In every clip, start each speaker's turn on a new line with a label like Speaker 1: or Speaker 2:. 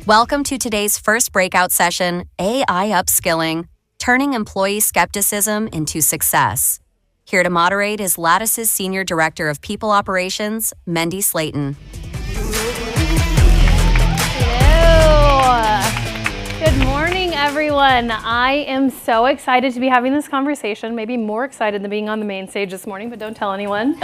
Speaker 1: Welcome to today's first breakout session, AI Upskilling, Turning Employee Skepticism into Success. Here to moderate is Lattice's Senior Director of People Operations, Mendy Slaton.
Speaker 2: Good morning, everyone. I am so excited to be having this conversation, maybe more excited than being on the main stage this morning, but don't tell anyone,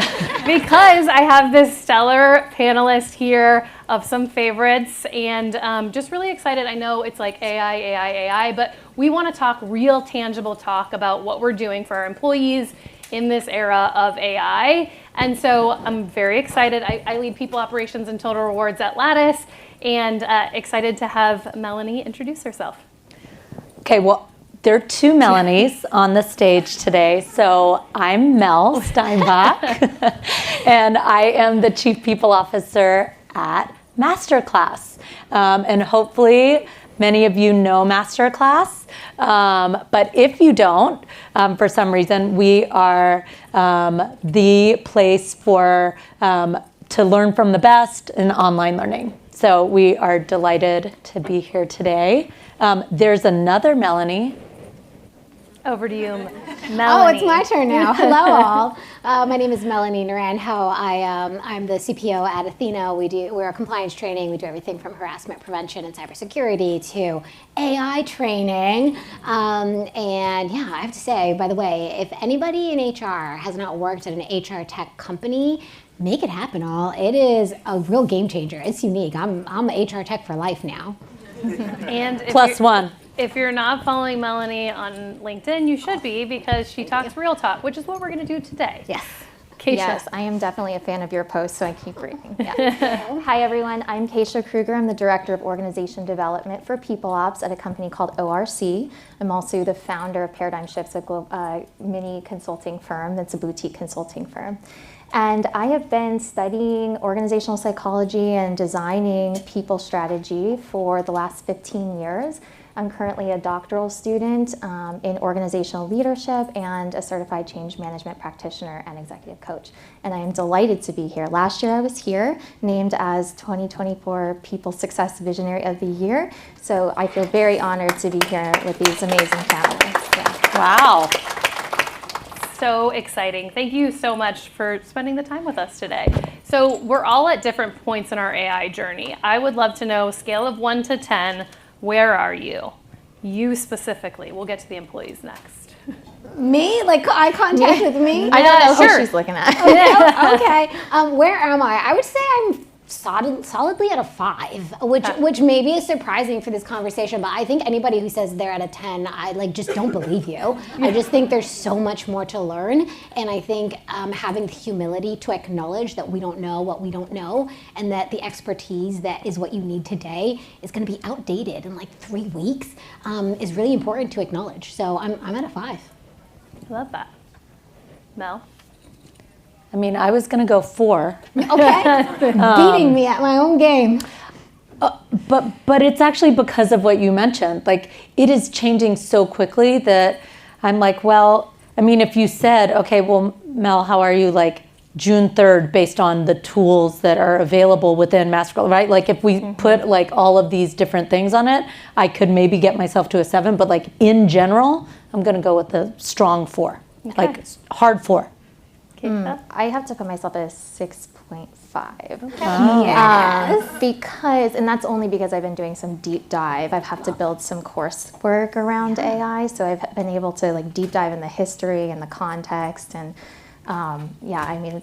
Speaker 2: because I have this stellar panelist here of some favorites, and just really excited. I know it's like AI, but we want to talk real tangible talk about what we're doing for our employees in this era of AI. And so I'm very excited. I lead people operations and total rewards at Lattice, and excited to have Melanie introduce herself.
Speaker 3: Okay, well, there are two Melanies on the stage today. So I'm Mel Steinbach, and I am the Chief People Officer at MasterClass. And hopefully many of you know MasterClass, but if you don't, for some reason, we are the place for to learn from the best in online learning. So we are delighted to be here today. There's another Melanie.
Speaker 2: Over to you, Melanie.
Speaker 4: Oh, it's my turn now. Hello, all. My name is Melanie Naranjo. I'm the CPO at Ethena. We're compliance training. We do everything from harassment prevention and cybersecurity to AI training. And yeah, I have to say, by the way, if anybody in HR has not worked at an HR tech company, make it happen, all. It is a real game changer. It's unique. I'm HR tech for life now.
Speaker 2: And
Speaker 3: +1.
Speaker 2: If you're not following Melanie on LinkedIn, you should be, because she talks real talk, which is what we're going to do today.
Speaker 4: Yes.
Speaker 2: Kayshia.
Speaker 5: Yes, I am definitely a fan of your posts, so I keep reading. Yeah. Hi, everyone. I'm Kayshia Kruger. I'm the Director of Organization Development for People Ops at a company called ORC. I'm also the founder of Paradigm Shifts, a mini consulting firm that's a boutique consulting firm. And I have been studying organizational psychology and designing people strategy for the last 15 years. I'm currently a doctoral student in organizational leadership and a certified change management practitioner and executive coach. And I am delighted to be here. Last year I was here, named as 2024 People Success Visionary of the Year. So I feel very honored to be here with these amazing panelists. Yeah.
Speaker 3: Wow.
Speaker 2: So exciting. Thank you so much for spending the time with us today. So we're all at different points in our AI journey. I would love to know, scale of 1 to 10, where are you? You specifically. We'll get to the employees next.
Speaker 4: Me? Like eye contact with me?
Speaker 5: I don't know who she's looking at.
Speaker 4: Okay. Where am I? I would say I'm solidly at a 5, which maybe is surprising for this conversation, but I think anybody who says they're at a 10, I just don't believe you. I just think there's so much more to learn, and I think having the humility to acknowledge that we don't know what we don't know, and that the expertise that is what you need today is going to be outdated in like 3 weeks, is really important to acknowledge. So I'm at a 5.
Speaker 2: I love that. Mel?
Speaker 3: I mean, I was going to go 4.
Speaker 4: Okay. Beating me at my own game.
Speaker 3: But it's actually because of what you mentioned. Like, it is changing so quickly that I'm like, well, I mean, if you said, okay, well, Mel, how are you like June 3rd based on the tools that are available within MasterClass, right? Like if we put like all of these different things on it, I could maybe get myself to a 7, but like in general, I'm going to go with a strong 4, like hard 4.
Speaker 5: I have to put myself at a 6.5.
Speaker 4: Okay. Oh. Yes.
Speaker 5: Because, and that's only because I've been doing some deep dive. I've had to build some coursework around AI, so I've been able to like deep dive in the history and the context, and yeah, I mean,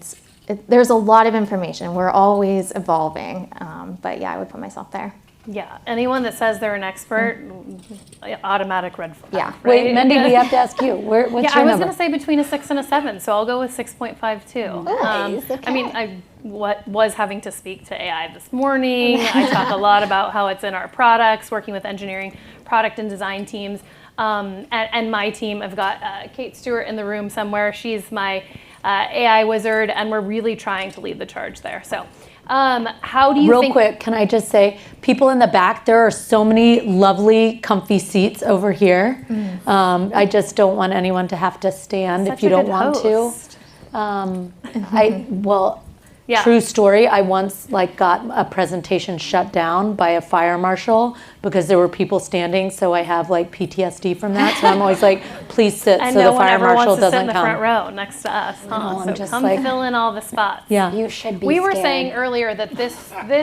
Speaker 5: there's a lot of information. We're always evolving, but yeah, I would put myself there.
Speaker 2: Yeah, anyone that says they're an expert, automatic red flag.
Speaker 5: Yeah.
Speaker 2: Right?
Speaker 3: Wait, Mendy, we have to ask you. What's your
Speaker 2: I was
Speaker 3: number?
Speaker 2: going to say between a 6 and a 7, so I'll go with 6.5 too.
Speaker 4: Nice, okay.
Speaker 2: I mean, I was having to speak to AI this morning. I talk a lot about how it's in our products, working with engineering, product and design teams. And my team, I've got Kate Stewart in the room somewhere. She's my AI wizard, and we're really trying to lead the charge there. So how do you think...
Speaker 3: Real quick, can I just say, people in the back, there are so many lovely, comfy seats over here. I just don't want anyone to have to stand if you don't want to.
Speaker 2: Yeah.
Speaker 3: True story. I once got a presentation shut down by a fire marshal because there were people standing. So I have PTSD from that. So I'm always please sit
Speaker 2: And
Speaker 3: so
Speaker 2: no
Speaker 3: the
Speaker 2: one
Speaker 3: fire
Speaker 2: ever
Speaker 3: marshal
Speaker 2: wants to sit
Speaker 3: doesn't
Speaker 2: in the
Speaker 3: come.
Speaker 2: front row next to us.
Speaker 3: No, I'm
Speaker 2: So
Speaker 3: just
Speaker 2: come fill in all the spots.
Speaker 3: Yeah.
Speaker 4: You should be
Speaker 2: We were
Speaker 4: scared.
Speaker 2: saying earlier that this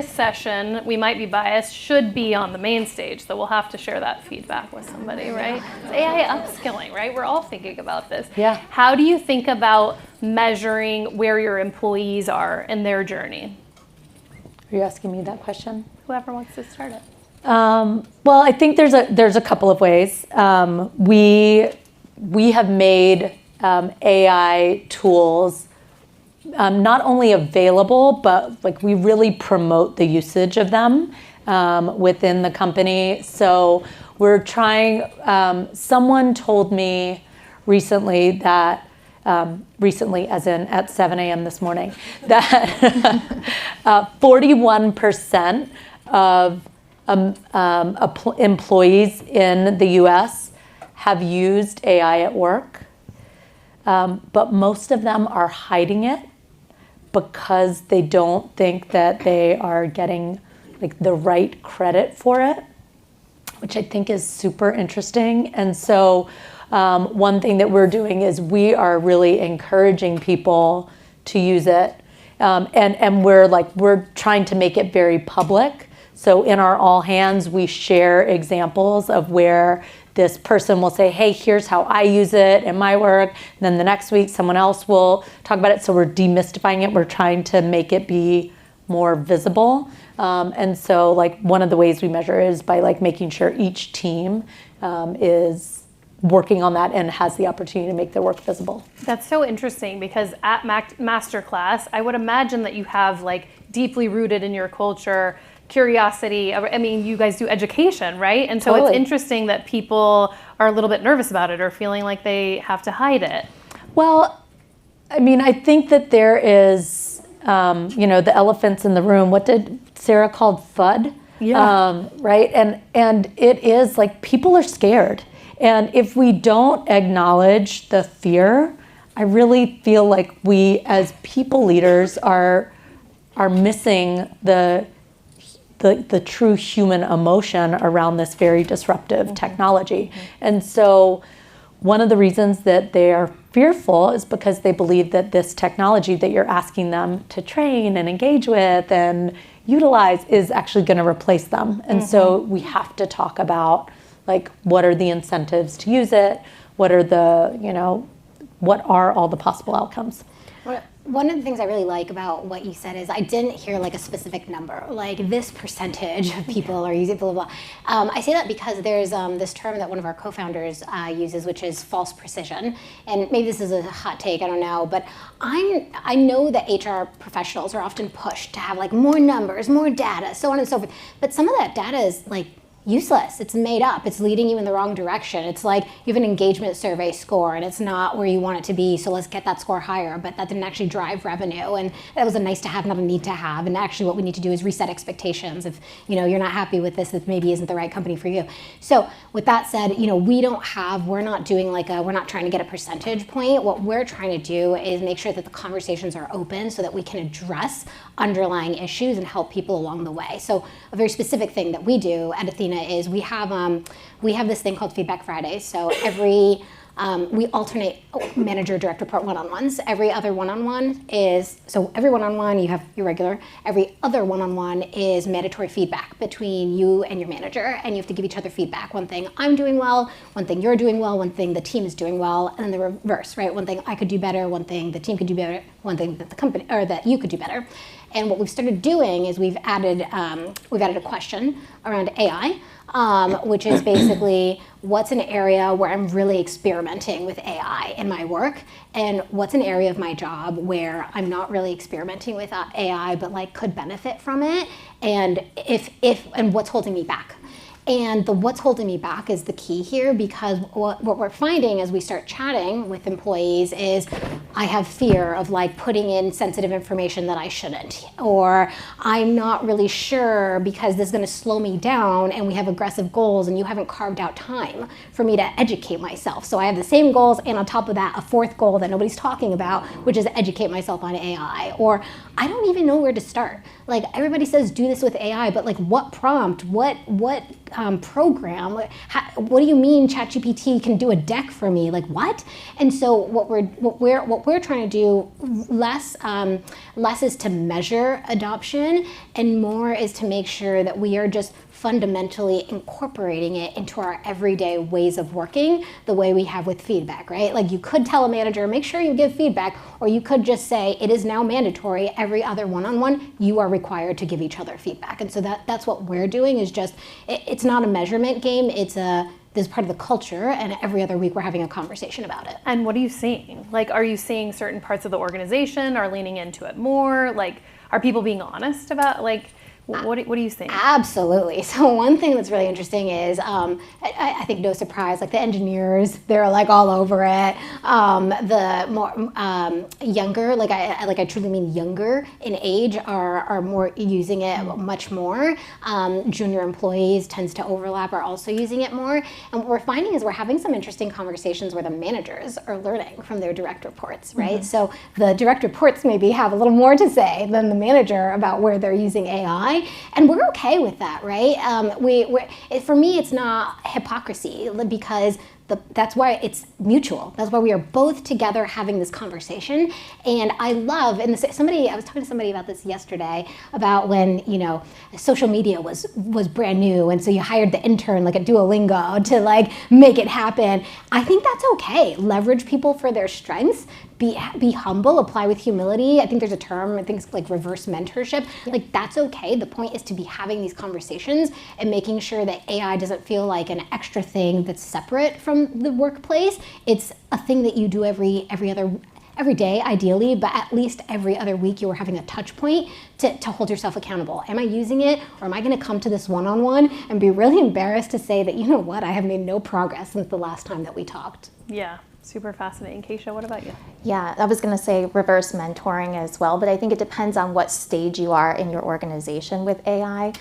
Speaker 2: session, we might be biased, should be on the main stage. So we'll have to share that feedback with somebody, right? It's AI upskilling, right? We're all thinking about this.
Speaker 3: Yeah.
Speaker 2: How do you think about measuring where your employees are in their journey?
Speaker 3: Are you asking me that question?
Speaker 2: Whoever wants to start it.
Speaker 3: Well, I think there's a couple of ways. We have made AI tools not only available, but we really promote the usage of them within the company. So we're trying. Someone told me recently that. Recently, as in at 7 a.m. this morning, that 41% of employees in the US have used AI at work, but most of them are hiding it because they don't think that they are getting the right credit for it, which I think is super interesting. And so one thing that we're doing is we are really encouraging people to use it, and we're trying to make it very public. So in our all hands, we share examples of where this person will say, hey, here's how I use it in my work. And then the next week, someone else will talk about it. So we're demystifying it. We're trying to make it be more visible. And so one of the ways we measure is by making sure each team is working on that and has the opportunity to make their work visible.
Speaker 2: That's so interesting because at MasterClass, I would imagine that you have deeply rooted in your culture curiosity. I mean, you guys do education, right? And so
Speaker 3: Totally.
Speaker 2: It's interesting that people are a little bit nervous about it or feeling like they have to hide it.
Speaker 3: Well, I mean, I think that there is, the elephants in the room. What did Sarah call FUD?
Speaker 2: Yeah.
Speaker 3: Right? And it is people are scared. And if we don't acknowledge the fear, I really feel like we as people leaders are missing the true human emotion around this very disruptive technology. And so one of the reasons that they are fearful is because they believe that this technology that you're asking them to train and engage with and utilize is actually going to replace them. And so we have to talk about what are the incentives to use it? What are what are all the possible outcomes?
Speaker 4: One of the things I really like about what you said is I didn't hear a specific number, this percentage of people are using blah, blah, blah. I say that because there's this term that one of our co-founders uses, which is false precision. And maybe this is a hot take, I don't know, but I know that HR professionals are often pushed to have more numbers, more data, so on and so forth. But some of that data is useless. It's made up. It's leading you in the wrong direction. It's you have an engagement survey score and it's not where you want it to be, so let's get that score higher, but that didn't actually drive revenue, and that was a nice to have, not a need to have. And actually what we need to do is reset expectations. If you're not happy with this maybe isn't the right company for you. So with that said, we're not doing we're not trying to get a percentage point. What we're trying to do is make sure that the conversations are open so that we can address underlying issues and help people along the way. So a very specific thing that we do at Ethena is we have this thing called Feedback Fridays. So we alternate manager direct report one-on-ones. Every other one-on-one is, so every one-on-one you have your regular, every other one-on-one is mandatory feedback between you and your manager, and you have to give each other feedback. One thing I'm doing well, one thing you're doing well, one thing the team is doing well, and then the reverse, right? One thing I could do better, one thing the team could do better, one thing that the company, or that you could do better. And what we've started doing is we've added a question around AI, which is basically what's an area where I'm really experimenting with AI in my work, and what's an area of my job where I'm not really experimenting with AI but could benefit from it, and if and what's holding me back. And the what's holding me back is the key here, because what we're finding as we start chatting with employees is I have fear of like putting in sensitive information that I shouldn't, or I'm not really sure because this is going to slow me down and we have aggressive goals and you haven't carved out time for me to educate myself. So I have the same goals and on top of that, a fourth goal that nobody's talking about, which is educate myself on AI. Or I don't even know where to start. Like everybody says, do this with AI, but like what prompt, what program, what do you mean ChatGPT can do a deck for me? Like what? And so what we're trying to do less is to measure adoption, and more is to make sure that we are just fundamentally incorporating it into our everyday ways of working, the way we have with feedback, right? Like you could tell a manager, make sure you give feedback, or you could just say, it is now mandatory, every other one-on-one, you are required to give each other feedback. And so that's what we're doing, is just, it's not a measurement game, this is part of the culture, and every other week we're having a conversation about it.
Speaker 2: And what are you seeing? Like, are you seeing certain parts of the organization are leaning into it more? Like, are people being honest about, like, what are you saying?
Speaker 4: Absolutely. So one thing that's really interesting is, I think no surprise, like the engineers, they're like all over it. The more younger, like I truly mean younger in age, are more using it much more. Junior employees tends to overlap, are also using it more. And what we're finding is we're having some interesting conversations where the managers are learning from their direct reports, right? Mm-hmm. So the direct reports maybe have a little more to say than the manager about where they're using AI. And we're okay with that, right? For me, it's not hypocrisy, because that's why it's mutual. That's why we are both together having this conversation. And I love, and I was talking to somebody about this yesterday, about when, social media was brand new, and so you hired the intern like at Duolingo to like make it happen. I think that's okay. Leverage people for their strengths. Be humble, apply with humility. I think there's a term, I think it's like reverse mentorship. Yeah. Like that's okay. The point is to be having these conversations and making sure that AI doesn't feel like an extra thing that's separate from the workplace. It's a thing that you do every day, ideally, but at least every other week you are having a touch point to hold yourself accountable. Am I using it, or am I going to come to this one-on-one and be really embarrassed to say that, you know what, I have made no progress since the last time that we talked?
Speaker 2: Yeah. Super fascinating. Kayshia, what about you?
Speaker 5: Yeah, I was going to say reverse mentoring as well, but I think it depends on what stage you are in your organization with AI.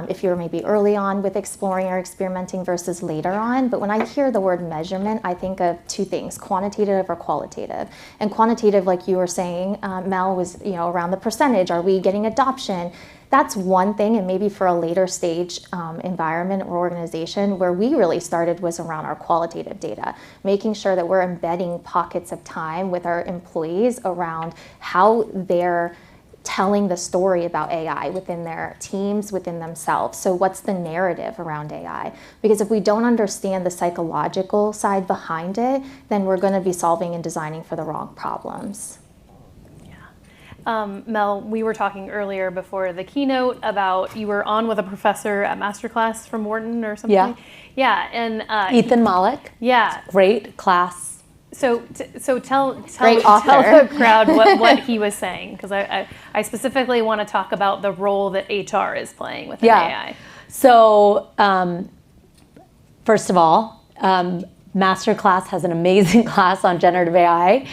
Speaker 5: If you're maybe early on with exploring or experimenting versus later on. But when I hear the word measurement, I think of two things, quantitative or qualitative. And quantitative, like you were saying, Mel, was around the percentage. Are we getting adoption? That's one thing, and maybe for a later stage environment or organization, where we really started was around our qualitative data, making sure that we're embedding pockets of time with our employees around how they're telling the story about AI within their teams, within themselves. So what's the narrative around AI? Because if we don't understand the psychological side behind it, then we're going to be solving and designing for the wrong problems.
Speaker 2: Mel, we were talking earlier before the keynote about you were on with a professor at MasterClass from Wharton or something.
Speaker 3: Yeah.
Speaker 2: Yeah, and
Speaker 3: Ethan Malik.
Speaker 2: Yeah.
Speaker 3: Great class.
Speaker 2: So tell the crowd what he was saying, because I specifically want to talk about the role that HR is playing with AI.
Speaker 3: So first of all, MasterClass has an amazing class on generative AI.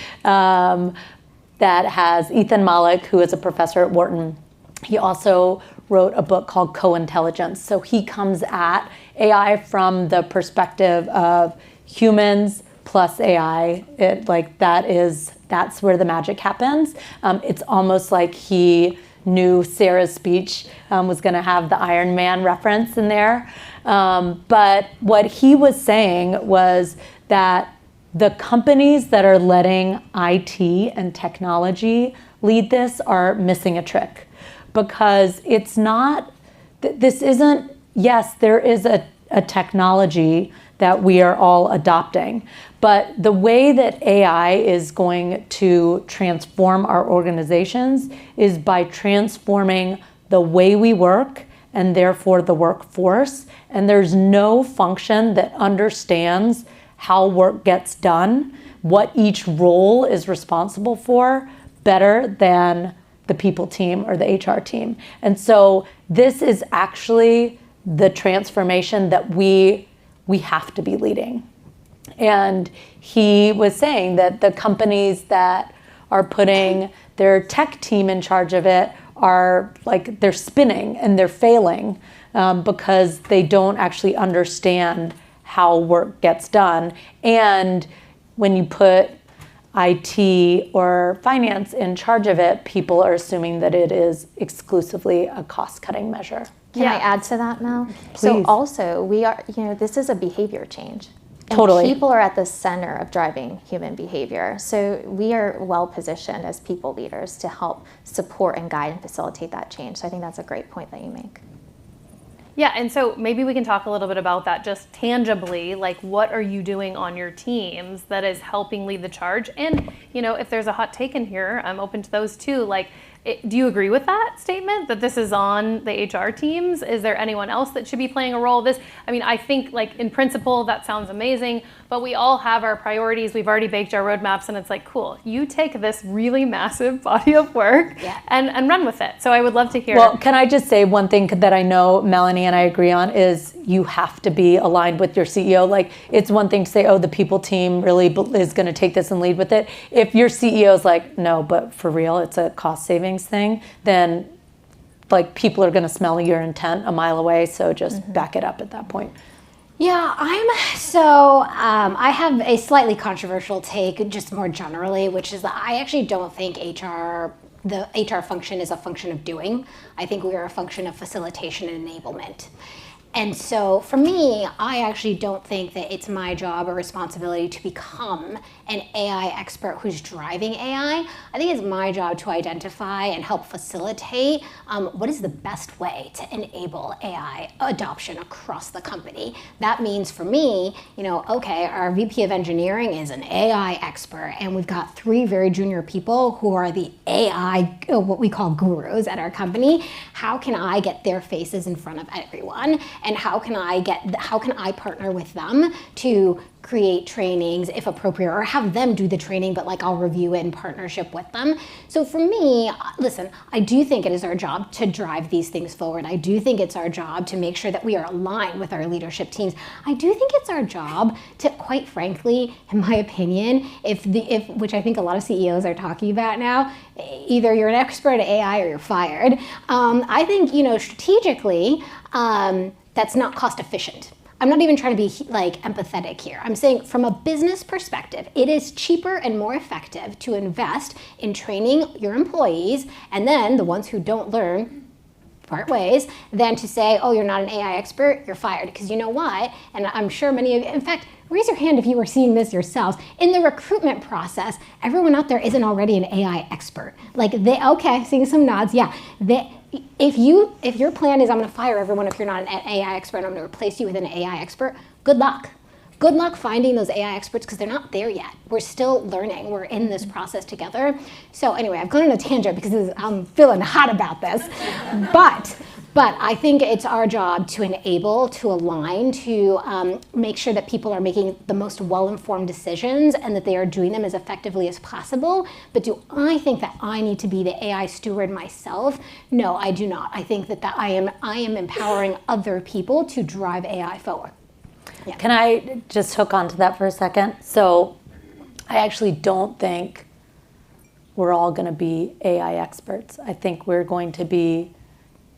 Speaker 3: That has Ethan Malik, who is a professor at Wharton. He also wrote a book called Co-Intelligence. So he comes at AI from the perspective of humans plus AI. That's where the magic happens. It's almost like he knew Sarah's speech was going to have the Iron Man reference in there. But what he was saying was that the companies that are letting IT and technology lead this are missing a trick, because it's not, this isn't, yes, there is a technology that we are all adopting, but the way that AI is going to transform our organizations is by transforming the way we work and therefore the workforce. And there's no function that understands how work gets done, what each role is responsible for, better than the people team or the HR team. And so this is actually the transformation that we have to be leading. And he was saying that the companies that are putting their tech team in charge of it are like, they're spinning and they're failing because they don't actually understand how work gets done. And when you put IT or finance in charge of it, people are assuming that it is exclusively a cost-cutting measure.
Speaker 5: Can I add to that, Mel?
Speaker 3: Please.
Speaker 5: So also, we are, this is a behavior change. And
Speaker 3: Totally.
Speaker 5: people are at the center of driving human behavior. So we are well positioned as people leaders to help support and guide and facilitate that change. So I think that's a great point that you make.
Speaker 2: Yeah, and so maybe we can talk a little bit about that just tangibly, like what are you doing on your teams that is helping lead the charge? And, if there's a hot take in here, I'm open to those too. Like, do you agree with that statement, that this is on the HR teams? Is there anyone else that should be playing a role of this? I mean, I think like in principle, that sounds amazing, but we all have our priorities. We've already baked our roadmaps, and it's like, cool, you take this really massive body of work and run with it. So I would love to hear.
Speaker 3: Well, can I just say one thing that I know Melanie and I agree on is you have to be aligned with your CEO. Like, it's one thing to say, oh, the people team really is going to take this and lead with it. If your CEO is like, no, but for real, it's a cost savings thing, then like people are going to smell your intent a mile away. So just back it up at that point.
Speaker 4: Yeah, I have a slightly controversial take just more generally, which is that I actually don't think the HR function is a function of doing. I think we are a function of facilitation and enablement. And so for me, I actually don't think that it's my job or responsibility to become an AI expert who's driving AI. I think it's my job to identify and help facilitate what is the best way to enable AI adoption across the company. That means for me, okay, our VP of engineering is an AI expert, and we've got 3 very junior people who are the AI, what we call gurus at our company. How can I get their faces in front of everyone? And how can I partner with them to create trainings if appropriate, or have them do the training, but like I'll review it in partnership with them. So for me, listen, I do think it is our job to drive these things forward. I do think it's our job to make sure that we are aligned with our leadership teams. I do think it's our job to, quite frankly, in my opinion, which I think a lot of CEOs are talking about now, either you're an expert at AI or you're fired. I think, strategically, that's not cost efficient. I'm not even trying to be like empathetic here. I'm saying from a business perspective, it is cheaper and more effective to invest in training your employees, and then the ones who don't learn part ways, than to say, oh, you're not an AI expert, you're fired. Because you know what? And I'm sure many of you, in fact, raise your hand if you were seeing this yourselves. In the recruitment process, everyone out there isn't already an AI expert. Like okay, seeing some nods, yeah. If your plan is I'm going to fire everyone if you're not an AI expert and I'm going to replace you with an AI expert, good luck. Good luck finding those AI experts, because they're not there yet. We're still learning. We're in this process together. So anyway, I've gone on a tangent because I'm feeling hot about this. But I think it's our job to enable, to align, to make sure that people are making the most well-informed decisions and that they are doing them as effectively as possible. But do I think that I need to be the AI steward myself? No, I do not. I think that I am empowering other people to drive AI forward. Yeah.
Speaker 3: Can I just hook onto that for a second? So I actually don't think we're all going to be AI experts. I think we're going to be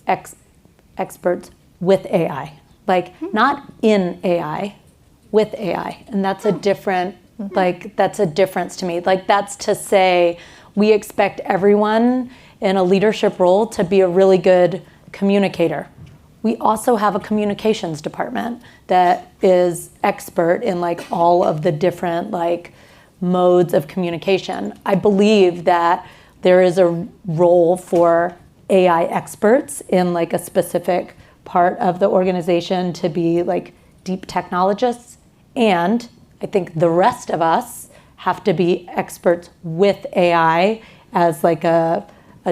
Speaker 3: experts with AI, like not in AI, with AI. And that's a different, that's a difference to me. Like, that's to say we expect everyone in a leadership role to be a really good communicator. We also have a communications department that is expert in like all of the different like modes of communication. I believe that there is a role for AI experts in like a specific part of the organization to be like deep technologists. And I think the rest of us have to be experts with AI as like a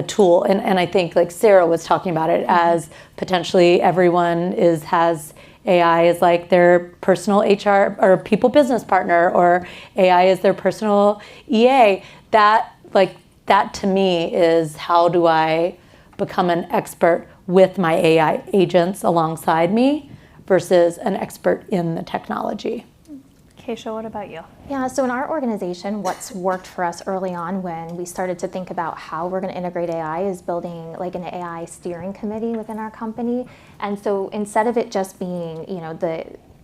Speaker 3: tool. And I think like Sarah was talking about it as potentially everyone has AI as like their personal HR or people business partner, or AI is their personal EA. That to me is, how do I become an expert with my AI agents alongside me versus an expert in the technology.
Speaker 2: Kayshia, what about you?
Speaker 5: Yeah, so in our organization, what's worked for us early on when we started to think about how we're going to integrate AI is building like an AI steering committee within our company. And so instead of it just being,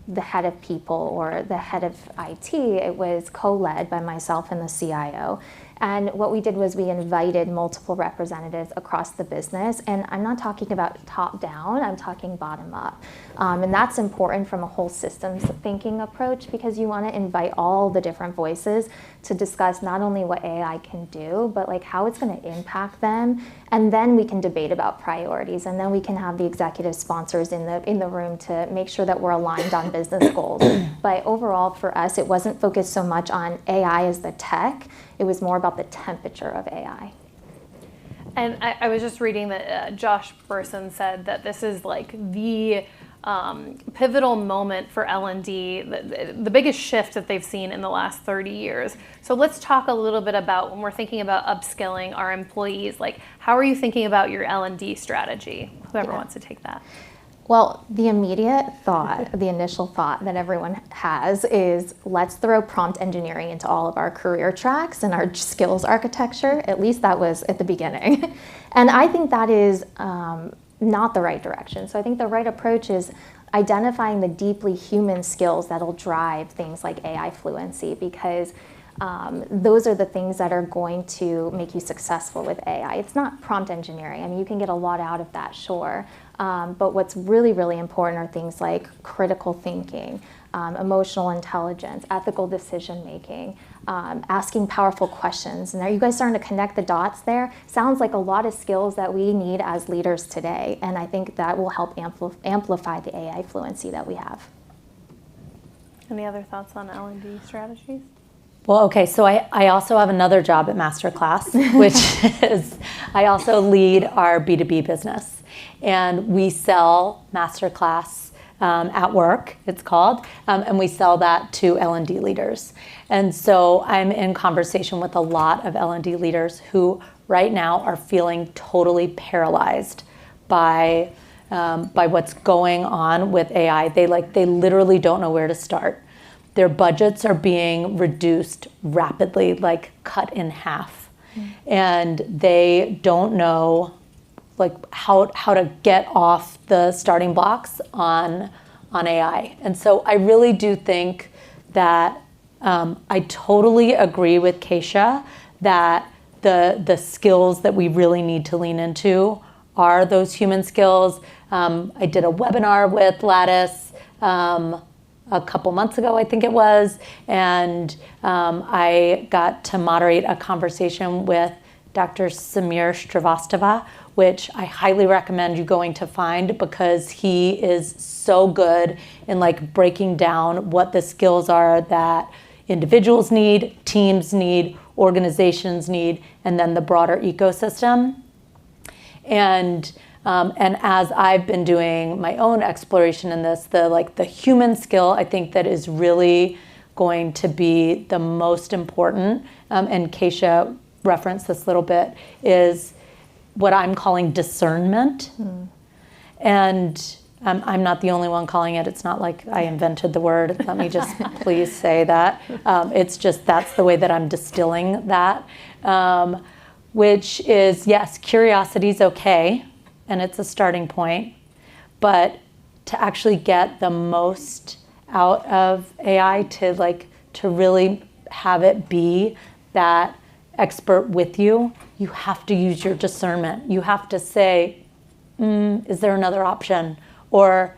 Speaker 5: the head of people or the head of IT, it was co-led by myself and the CIO. And what we did was we invited multiple representatives across the business. And I'm not talking about top down, I'm talking bottom up. And that's important from a whole systems thinking approach, because you want to invite all the different voices to discuss not only what AI can do, but like how it's going to impact them. And then we can debate about priorities. And then we can have the executive sponsors in the room to make sure that we're aligned on business goals. But overall for us, it wasn't focused so much on AI as the tech. It was more about the temperature of AI.
Speaker 2: And I was just reading that Josh Burson said that this is like the pivotal moment for L&D, the biggest shift that they've seen in the last 30 years. So let's talk a little bit about when we're thinking about upskilling our employees, like how are you thinking about your L&D strategy? Whoever wants to take that.
Speaker 5: Well, the immediate thought, the initial thought that everyone has is let's throw prompt engineering into all of our career tracks and our skills architecture. At least that was at the beginning. And I think that is not the right direction. So I think the right approach is identifying the deeply human skills that'll drive things like AI fluency, because those are the things that are going to make you successful with AI. It's not prompt engineering. I mean, you can get a lot out of that, sure. But what's really, really important are things like critical thinking, emotional intelligence, ethical decision making, asking powerful questions. And are you guys starting to connect the dots there? Sounds like a lot of skills that we need as leaders today. And I think that will help amplify the AI fluency that we have.
Speaker 2: Any other thoughts on L&D strategies?
Speaker 3: Well, okay, so I also have another job at MasterClass, which is I also lead our B2B business. And we sell MasterClass at work, it's called, and we sell that to L&D leaders. And so I'm in conversation with a lot of L&D leaders who right now are feeling totally paralyzed by what's going on with AI. They literally don't know where to start. Their budgets are being reduced rapidly, like cut in half. And they don't know like how to get off the starting blocks on AI. And so I really do think that I totally agree with Kayshia that the skills that we really need to lean into are those human skills. I did a webinar with Lattice a couple months ago, I think it was, and I got to moderate a conversation with Dr. Samir Srivastava, which I highly recommend you going to find, because he is so good in like breaking down what the skills are that individuals need, teams need, organizations need, and then the broader ecosystem. And as I've been doing my own exploration in this, the human skill I think that is really going to be the most important, and Kayshia referenced this a little bit, is what I'm calling discernment. And I'm not the only one calling it. It's not like I invented the word. Let me just please say that. It's just that's the way that I'm distilling that, which is, yes, curiosity is okay, and it's a starting point, but to actually get the most out of AI, to really have it be that expert with you, you have to use your discernment. You have to say, is there another option? Or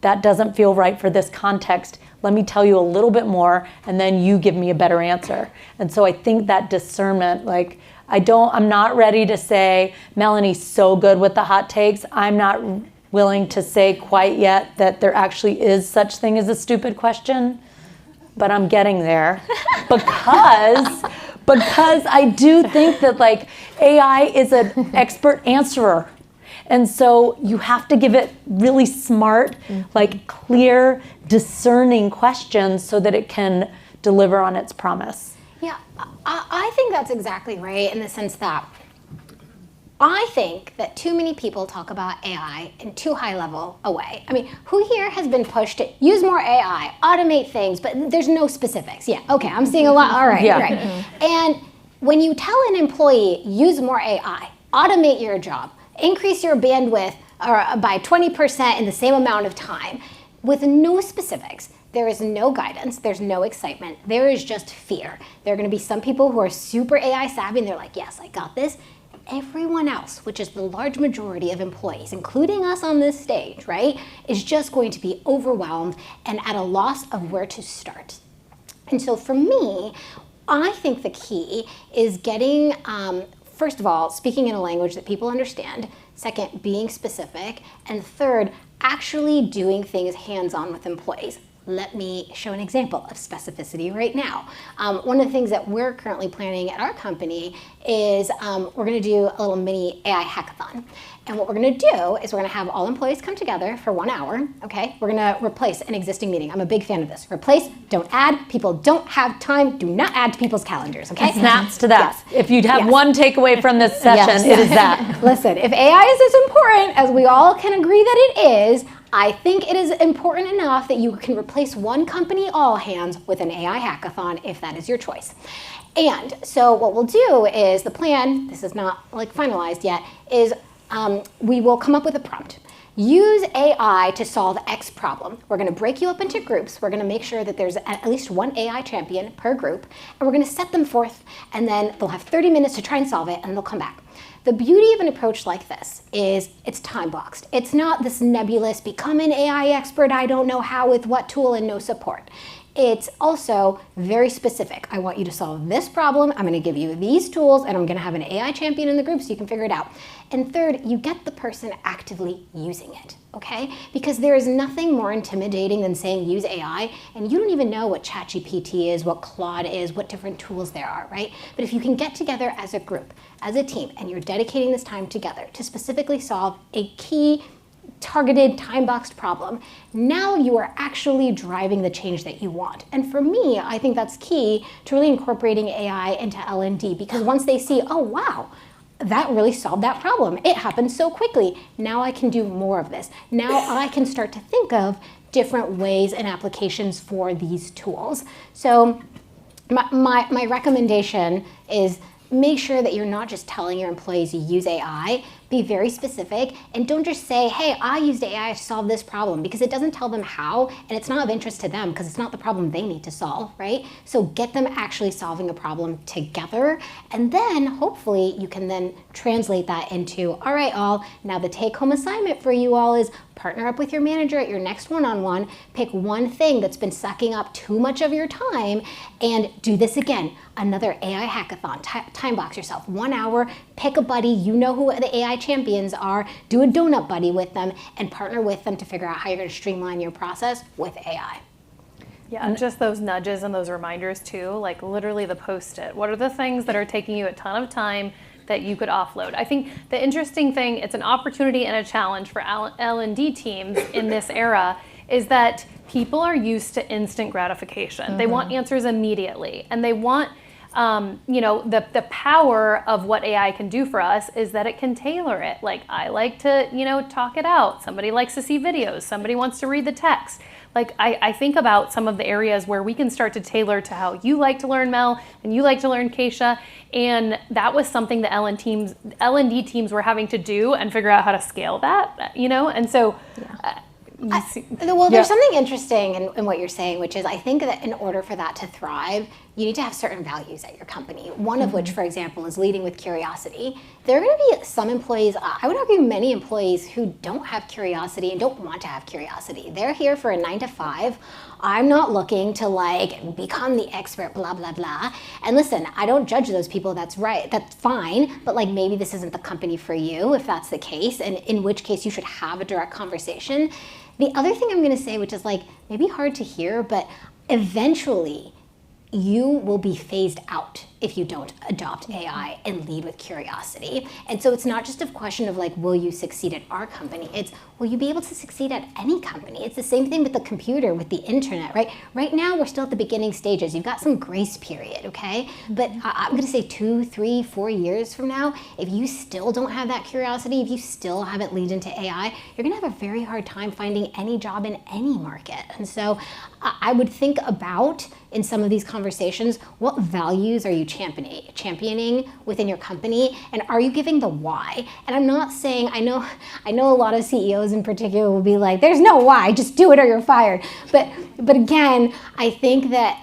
Speaker 3: that doesn't feel right for this context. Let me tell you a little bit more, and then you give me a better answer. And so I think that discernment, I'm not ready to say Melanie's so good with the hot takes. I'm not willing to say quite yet that there actually is such thing as a stupid question, but I'm getting there because I do think that AI is an expert answerer. And so you have to give it really smart, clear, discerning questions so that it can deliver on its promise.
Speaker 4: Yeah, I think that's exactly right, in the sense that I think that too many people talk about AI in too high level a way. I mean, who here has been pushed to use more AI, automate things, but there's no specifics? Yeah, okay, I'm seeing a lot. All right, right. And when you tell an employee, use more AI, automate your job, increase your bandwidth by 20% in the same amount of time, with no specifics, there is no guidance, there's no excitement, there is just fear. There are gonna be some people who are super AI savvy and they're like, yes, I got this. Everyone else, which is the large majority of employees, including us on this stage, right, is just going to be overwhelmed and at a loss of where to start. And so for me, I think the key is getting, first of all, speaking in a language that people understand, second, being specific, and third, actually doing things hands-on with employees. Let me show an example of specificity right now. One of the things that we're currently planning at our company is we're gonna do a little mini AI hackathon. And what we're gonna do is we're gonna have all employees come together for 1 hour, okay? We're gonna replace an existing meeting. I'm a big fan of this. Replace, don't add. People don't have time. Do not add to people's calendars, okay?
Speaker 3: Snaps to that.
Speaker 4: Yes.
Speaker 3: If you'd have one takeaway from this session, it is that.
Speaker 4: Listen, if AI is as important as we all can agree that it is, I think it is important enough that you can replace one company all hands with an AI hackathon if that is your choice. And so what we'll do is the plan, this is not like finalized yet, is we will come up with a prompt. Use AI to solve X problem. We're gonna break you up into groups. We're gonna make sure that there's at least one AI champion per group, and we're gonna set them forth, and then they'll have 30 minutes to try and solve it, and they'll come back. The beauty of an approach like this is it's time boxed. It's not this nebulous, become an AI expert, I don't know how, with what tool, and no support. It's also very specific. I want you to solve this problem. I'm gonna give you these tools, and I'm gonna have an AI champion in the group so you can figure it out. And third, you get the person actively using it, okay? Because there is nothing more intimidating than saying use AI, and you don't even know what ChatGPT is, what Claude is, what different tools there are, right? But if you can get together as a group, as a team, and you're dedicating this time together to specifically solve a key targeted time-boxed problem, now you are actually driving the change that you want. And for me, I think that's key to really incorporating AI into L&D, because once they see, oh wow, that really solved that problem. It happened so quickly. Now I can do more of this. Now I can start to think of different ways and applications for these tools. So my recommendation is make sure that you're not just telling your employees to use AI, be very specific, and don't just say, hey, I used AI to solve this problem, because it doesn't tell them how, and it's not of interest to them because it's not the problem they need to solve, right? So get them actually solving a problem together, and then hopefully you can then translate that into, all right, all, now the take-home assignment for you all is partner up with your manager at your next one-on-one, pick one thing that's been sucking up too much of your time, and do this again. Another AI hackathon, time box yourself, 1 hour, pick a buddy, you know who the AI champions are, do a donut buddy with them, and partner with them to figure out how you're gonna streamline your process with AI.
Speaker 2: Yeah, and just those nudges and those reminders too, like literally the Post-it. What are the things that are taking you a ton of time that you could offload? I think the interesting thing, it's an opportunity and a challenge for L&D teams in this era, is that people are used to instant gratification. They want answers immediately, and they want the power of what AI can do for us is that it can tailor it. Like, I like to, talk it out. Somebody likes to see videos. Somebody wants to read the text. Like, I think about some of the areas where we can start to tailor to how you like to learn, Mel, and you like to learn, Kayshia. And that was something the L&D teams were having to do and figure out how to scale that, And so...
Speaker 4: Well, there's something interesting in what you're saying, which is I think that in order for that to thrive, you need to have certain values at your company. One of which, for example, is leading with curiosity. There are going to be some employees, I would argue many employees, who don't have curiosity and don't want to have curiosity. They're here for a 9 to 5. I'm not looking to become the expert, blah, blah, blah. And listen, I don't judge those people, that's right, that's fine, but maybe this isn't the company for you if that's the case, and in which case you should have a direct conversation. The other thing I'm gonna say, which is maybe hard to hear, but eventually you will be phased out if you don't adopt AI and lead with curiosity. And so it's not just a question of like, will you succeed at our company? It's, will you be able to succeed at any company? It's the same thing with the computer, with the internet, right? Right now, we're still at the beginning stages. You've got some grace period, okay? But I'm gonna say 2, 3, 4 years from now, if you still don't have that curiosity, if you still haven't leaned into AI, you're gonna have a very hard time finding any job in any market. And so I would think about, in some of these conversations, what values are you championing within your company, and are you giving the why? And I'm not saying, I know a lot of CEOs in particular will be like, there's no why, just do it or you're fired. But again, I think that,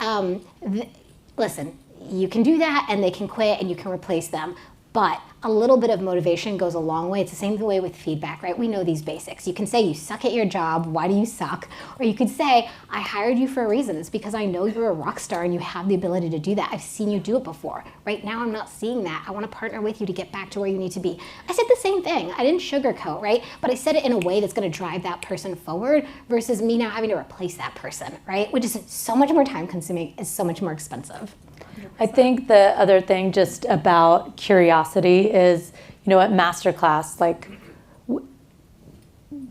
Speaker 4: listen, you can do that and they can quit and you can replace them. But a little bit of motivation goes a long way. It's the same way with feedback, right? We know these basics. You can say you suck at your job. Why do you suck? Or you could say, I hired you for a reason. It's because I know you're a rock star and you have the ability to do that. I've seen you do it before. Right now, I'm not seeing that. I want to partner with you to get back to where you need to be. I said the same thing. I didn't sugarcoat, right? But I said it in a way that's going to drive that person forward versus me now having to replace that person, right? Which is so much more time consuming, is so much more expensive.
Speaker 3: I think the other thing just about curiosity is, at MasterClass, like,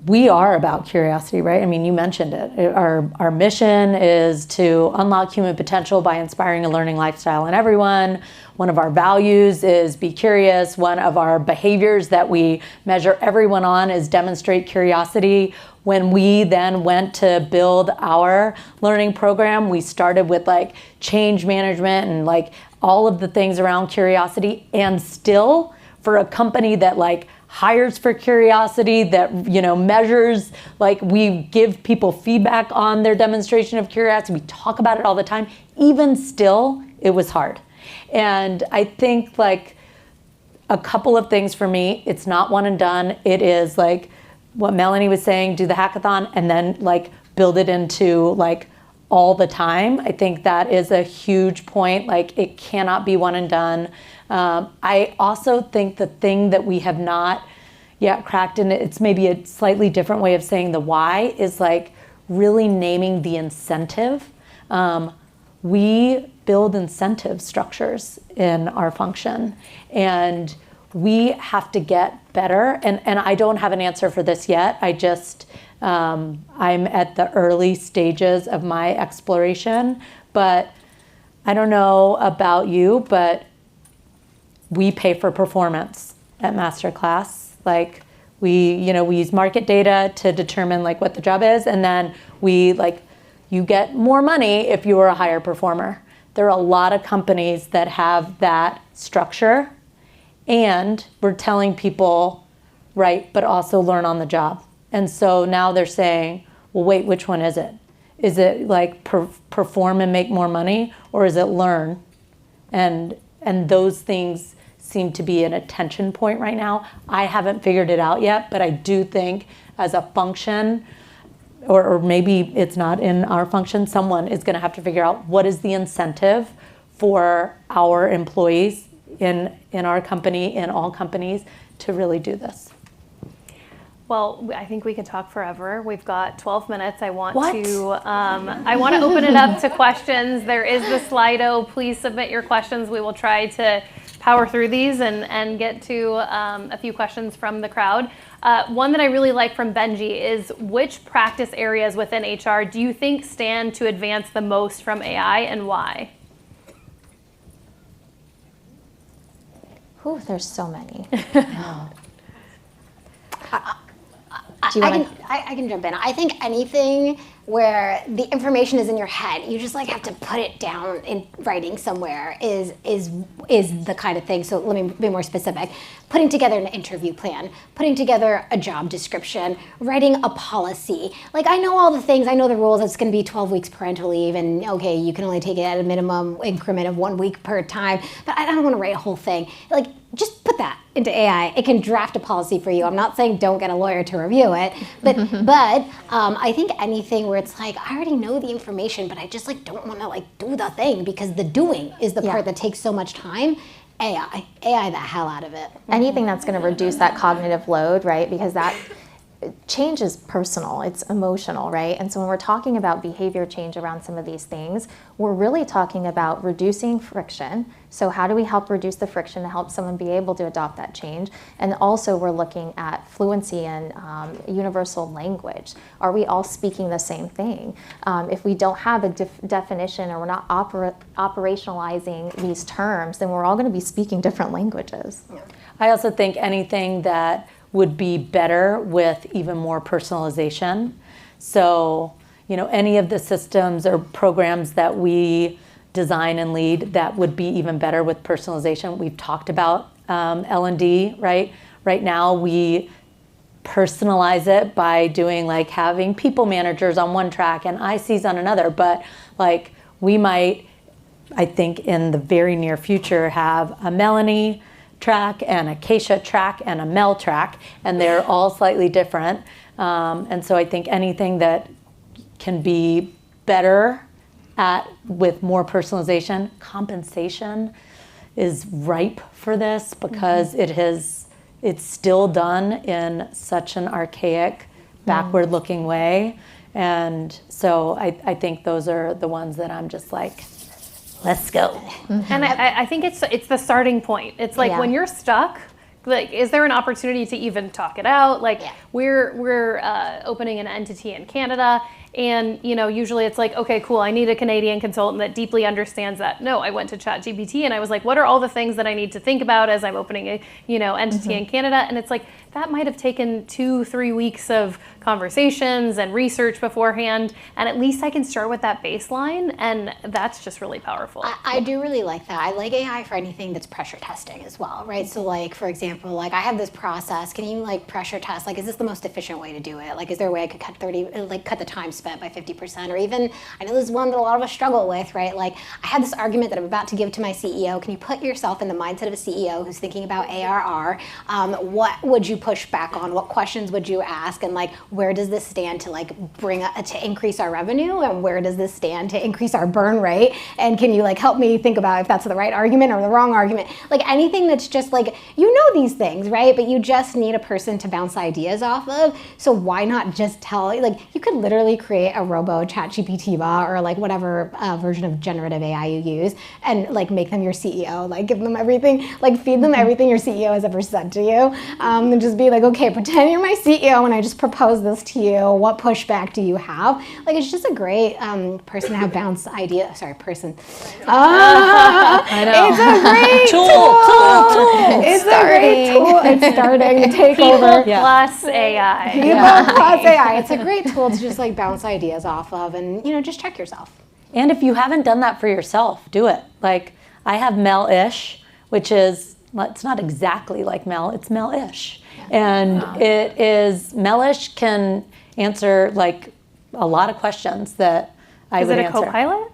Speaker 3: we are about curiosity, right? I mean, you mentioned it. Our mission is to unlock human potential by inspiring a learning lifestyle in everyone. One of our values is be curious. One of our behaviors that we measure everyone on is demonstrate curiosity. When we then went to build our learning program, we started with like change management and like all of the things around curiosity. And still, for a company that like hires for curiosity, that measures, like we give people feedback on their demonstration of curiosity, we talk about it all the time, even still, it was hard. And I think like a couple of things for me, it's not one and done. It is like what Melanie was saying, do the hackathon and then like build it into like all the time. I think that is a huge point. Like it cannot be one and done. I also think the thing that we have not yet cracked, and it's maybe a slightly different way of saying the why, is like really naming the incentive. We build incentive structures in our function, and we have to get better. And I don't have an answer for this yet. I just, I'm at the early stages of my exploration, but I don't know about you, but we pay for performance at MasterClass. Like we use market data to determine like what the job is, and then you get more money if you are a higher performer. There are a lot of companies that have that structure, and we're telling people, right, but also learn on the job. And so now they're saying, well, wait, which one is it? Is it like perform and make more money, or is it learn? And those things seem to be an attention point right now. I haven't figured it out yet, but I do think as a function, or maybe it's not in our function, someone is going to have to figure out what is the incentive for our employees in our company, in all companies, to really do this.
Speaker 2: Well, I think we could talk forever. We've got 12 minutes. I want to open it up to questions. There is the Slido. Please submit your questions. We will try to power through these and get to a few questions from the crowd. One that I really like from Benji is, which practice areas within HR do you think stand to advance the most from AI, and why?
Speaker 5: Ooh, there's so many.
Speaker 4: I can jump in. I think anything where the information is in your head, you just like have to put it down in writing somewhere is the kind of thing. So let me be more specific. Putting together an interview plan, putting together a job description, writing a policy. Like, I know all the things, I know the rules. It's going to be 12 weeks parental leave, and okay, you can only take it at a minimum increment of 1 week per time, but I don't want to write a whole thing. Like, just put that into AI. It can draft a policy for you. I'm not saying don't get a lawyer to review it, but I think anything where it's like, I already know the information, but I just like don't want to like do the thing, because the doing is the part that takes so much time. AI the hell out of it.
Speaker 5: Anything that's going to reduce that cognitive load, right? Because that change is personal, it's emotional, right? And so when we're talking about behavior change around some of these things, we're really talking about reducing friction. So how do we help reduce the friction to help someone be able to adopt that change? And also we're looking at fluency and universal language. Are we all speaking the same thing? If we don't have a definition or we're not operationalizing these terms, then we're all going to be speaking different languages.
Speaker 3: Yeah. I also think anything that would be better with even more personalization. So, any of the systems or programs that we design and lead that would be even better with personalization. We've talked about L&D, right? Right now we personalize it by doing having people managers on one track and ICs on another, but we might, I think in the very near future, have a Melanie track and a Kayshia track and a Mel track, and they're all slightly different. And so I think anything that can be better with more personalization, compensation is ripe for this because it's still done in such an archaic, backward-looking way. And so I think those are the ones that I'm just let's go.
Speaker 2: And I think it's the starting point. It's when you're stuck, is there an opportunity to even talk it out? We're opening an entity in Canada, and usually it's okay, cool, I need a Canadian consultant that deeply understands that. No, I went to ChatGPT and I was what are all the things that I need to think about as I'm opening a entity in Canada? And it's that might have taken 2-3 weeks of conversations and research beforehand, and at least I can start with that baseline, and that's just really powerful.
Speaker 4: I do really like that. I like AI for anything that's pressure testing as well, right? So for example, I have this process. Can you pressure test? Is this the most efficient way to do it? Is there a way I could cut the time spent by 50%? Or even, I know this is one that a lot of us struggle with, right? I had this argument that I'm about to give to my CEO. Can you put yourself in the mindset of a CEO who's thinking about ARR? What would you push back on? What questions would you ask? And where does this stand to to increase our revenue? And where does this stand to increase our burn rate? And can you help me think about if that's the right argument or the wrong argument? Anything that's just these things, right? But you just need a person to bounce ideas off of. So why not just tell, you could literally create a robo ChatGPT bot or whatever version of generative AI you use and make them your CEO, give them everything, feed them everything your CEO has ever said to you. And just be okay, pretend you're my CEO and I just propose this to you. What pushback do you have? It's just a great person to have bounce idea. Sorry, person.
Speaker 3: I know.
Speaker 4: It's a great tool. It's a great tool. It's starting to take over.
Speaker 2: Plus AI.
Speaker 4: People plus AI. It's a great tool to just bounce ideas off of and just check yourself.
Speaker 3: And if you haven't done that for yourself, do it. I have Mel-ish, which is, it's not exactly like Mel, it's Mel-ish. And it is, Mel-ish can answer a lot of questions that I would answer.
Speaker 2: Is it a co-pilot?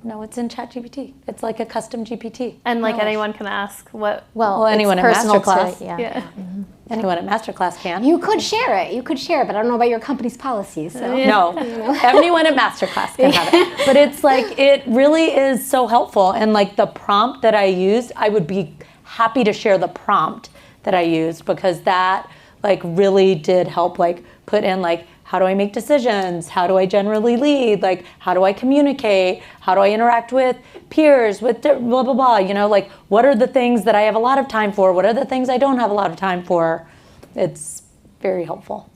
Speaker 3: No, it's in ChatGPT. It's like a custom GPT.
Speaker 2: And anyone can ask what?
Speaker 3: Well, anyone at MasterClass.
Speaker 2: Yeah.
Speaker 3: Mm-hmm. Anyone at MasterClass can.
Speaker 4: You could share it, but I don't know about your company's policies. So.
Speaker 3: No, everyone at MasterClass can have it. But it's it really is so helpful. And the prompt that I used, I would be happy to share the prompt that I used because that really did help put in how do I make decisions? How do I generally lead? How do I communicate? How do I interact with peers, with blah, blah, blah? What are the things that I have a lot of time for? What are the things I don't have a lot of time for? It's very helpful.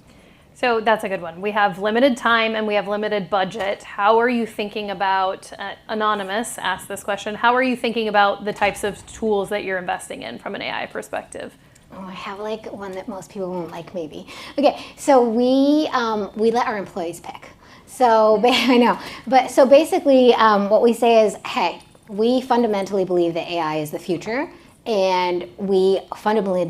Speaker 2: So that's a good one. We have limited time and we have limited budget. How are you thinking about, Anonymous asked this question, how are you thinking about the types of tools that you're investing in from an AI perspective?
Speaker 4: Oh, I have one that most people won't maybe. Okay, so we let our employees pick. So I know, but so basically, what we say is, hey, we fundamentally believe that AI is the future, and we fundamentally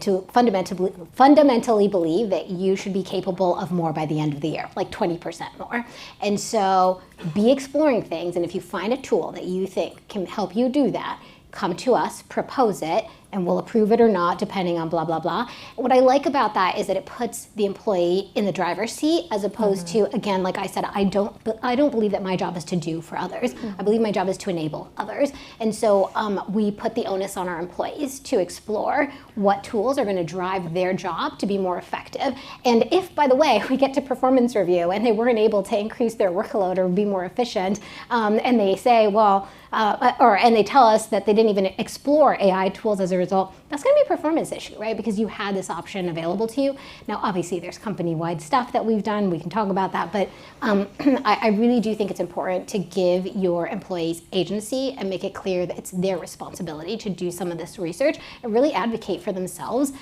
Speaker 4: believe that you should be capable of more by the end of the year, 20% more. And so, be exploring things, and if you find a tool that you think can help you do that, come to us, propose it, and we'll approve it or not, depending on blah, blah, blah. What I like about that is that it puts the employee in the driver's seat, as opposed to, again, like I said, I don't believe that my job is to do for others. I believe my job is to enable others. And so we put the onus on our employees to explore what tools are going to drive their job to be more effective. And if, by the way, we get to performance review and they weren't able to increase their workload or be more efficient, and they say, well, and they tell us that they didn't even explore AI tools as a result, that's going to be a performance issue, right? Because you had this option available to you. Now, obviously, there's company-wide stuff that we've done. We can talk about that. But I really do think it's important to give your employees agency and make it clear that it's their responsibility to do some of this research and really advocate for themselves.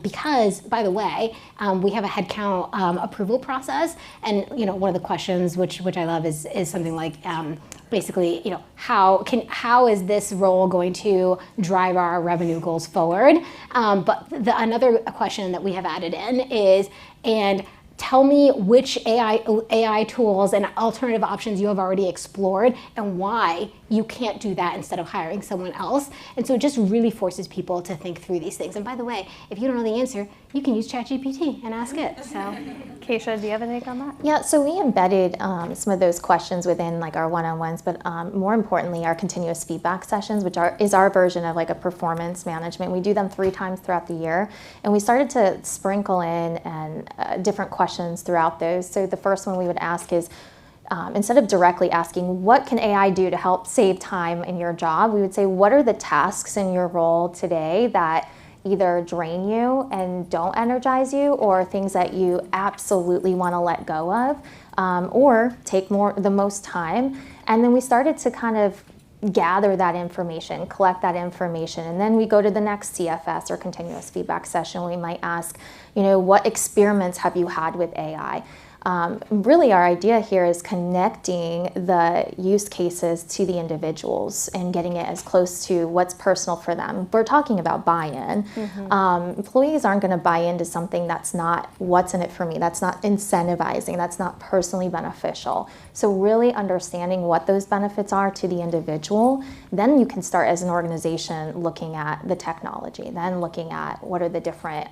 Speaker 4: Because, by the way, we have a headcount approval process. And one of the questions, which I love, is something like, basically, how is this role going to drive our revenue goals forward? But another question that we have added in is, and tell me which AI tools and alternative options you have already explored and why you can't do that instead of hiring someone else. And so it just really forces people to think through these things. And by the way, if you don't know the answer, you can use ChatGPT and ask it. So,
Speaker 2: Kayshia, do you have a take on that?
Speaker 5: Yeah, so we embedded some of those questions within like our one-on-ones, but more importantly, our continuous feedback sessions, which is our version of like a performance management. We do them 3 times throughout the year, and we started to sprinkle in and different questions throughout those. So the first one we would ask is, instead of directly asking, what can AI do to help save time in your job? We would say, what are the tasks in your role today that either drain you and don't energize you, or things that you absolutely want to let go of, or take the most time? And then we started to kind of gather that information, collect that information, and then we go to the next CFS or continuous feedback session. We might ask, what experiments have you had with AI? Really, our idea here is connecting the use cases to the individuals and getting it as close to what's personal for them. We're talking about buy-in. Employees aren't going to buy into something that's not what's in it for me, that's not incentivizing, that's not personally beneficial. So really understanding what those benefits are to the individual, then you can start as an organization looking at the technology, then looking at what are the different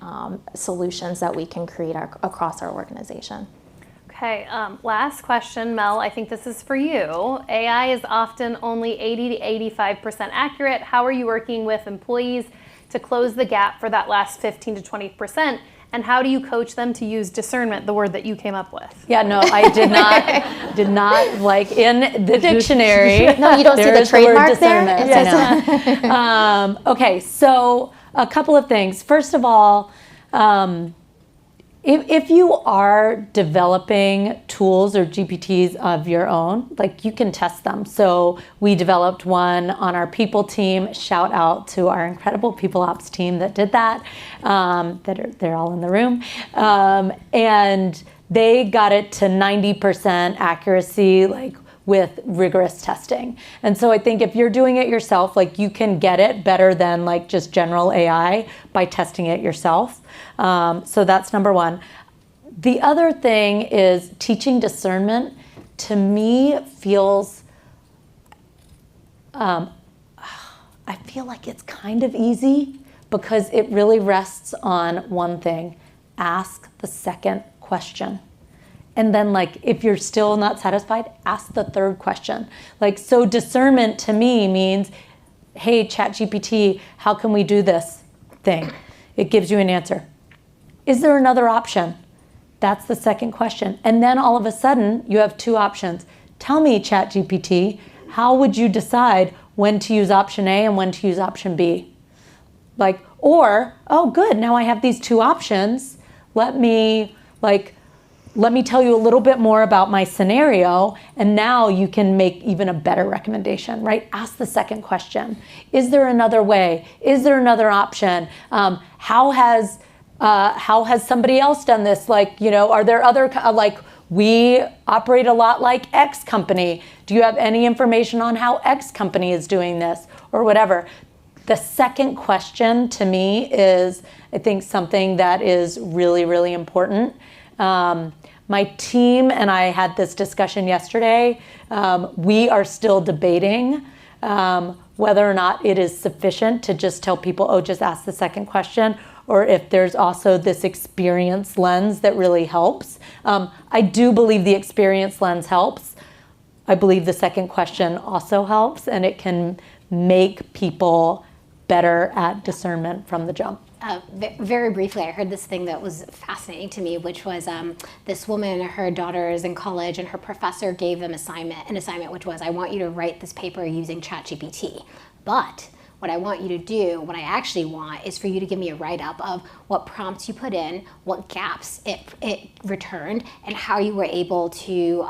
Speaker 5: solutions that we can create across our organization.
Speaker 2: Okay, last question, Mel. I think this is for you. AI is often only 80 to 85% accurate. How are you working with employees to close the gap for that last 15 to 20%? And how do you coach them to use discernment, the word that you came up with?
Speaker 3: Yeah, no, I did not like in the dictionary.
Speaker 5: No, you don't see the trademark there?
Speaker 3: Yes. Okay, so a couple of things. First of all, if you are developing tools or GPTs of your own, like you can test them. So we developed one on our people team. Shout out to our incredible people ops team that did that. They're all in the room. And they got it to 90% accuracy, like with rigorous testing. And so I think if you're doing it yourself, like you can get it better than like just general AI by testing it yourself. So that's number one. The other thing is teaching discernment, to me, feels, I feel like it's kind of easy because it really rests on one thing: ask the second question. And then like, if you're still not satisfied, ask the third question. Like, so discernment to me means, hey, ChatGPT, how can we do this thing? It gives you an answer. Is there another option? That's the second question. And then all of a sudden you have 2 options. Tell me, ChatGPT, how would you decide when to use option A and when to use option B? Like, or, oh good, now I have these 2 options. Let me tell you a little bit more about my scenario, and now you can make even a better recommendation, right? Ask the second question. Is there another way? Is there another option? How has somebody else done this? Like, are there other, we operate a lot like X company. Do you have any information on how X company is doing this or whatever? The second question to me is, I think, something that is really, really important. My team and I had this discussion yesterday. We are still debating whether or not it is sufficient to just tell people, oh, just ask the second question, or if there's also this experience lens that really helps. I do believe the experience lens helps. I believe the second question also helps, and it can make people better at discernment from the jump.
Speaker 4: Very briefly, I heard this thing that was fascinating to me, which was this woman, her daughter is in college, and her professor gave them an assignment which was, I want you to write this paper using ChatGPT. But what I want you to do, what I actually want, is for you to give me a write-up of what prompts you put in, what gaps it returned, and how you were able to,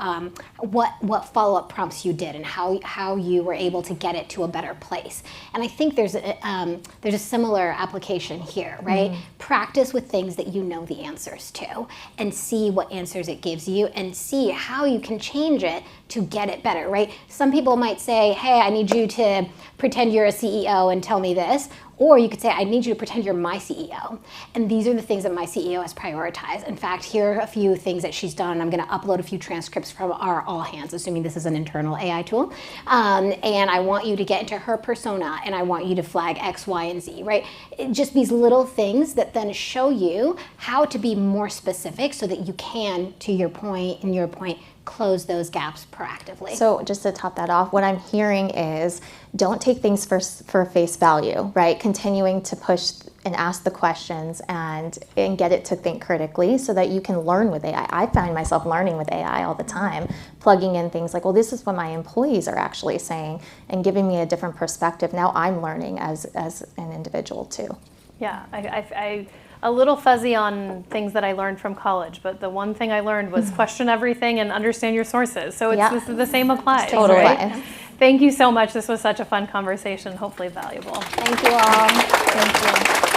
Speaker 4: what follow-up prompts you did, and how you were able to get it to a better place. And I think there's a similar application here, right? Mm-hmm. Practice with things that you know the answers to, and see what answers it gives you, and see how you can change it to get it better, right? Some people might say, hey, I need you to pretend you're a CEO and tell me this. Or you could say, I need you to pretend you're my CEO. And these are the things that my CEO has prioritized. In fact, here are a few things that she's done. I'm going to upload a few transcripts from our all hands, assuming this is an internal AI tool. And I want you to get into her persona, and I want you to flag X, Y, and Z, right? Just these little things that then show you how to be more specific so that you can, to your point, close those gaps proactively.
Speaker 5: So just to top that off, what I'm hearing is don't take things for face value, right? Continuing to push and ask the questions and get it to think critically so that you can learn with AI. I find myself learning with AI all the time, plugging in things like, well, this is what my employees are actually saying, and giving me a different perspective. Now I'm learning as an individual too.
Speaker 2: Yeah, I a little fuzzy on things that I learned from college, but the one thing I learned was question everything and understand your sources. So this is the same applies.
Speaker 5: Totally.
Speaker 2: Right? Thank you so much. This was such a fun conversation, hopefully valuable.
Speaker 4: Thank you all.
Speaker 2: Thank you.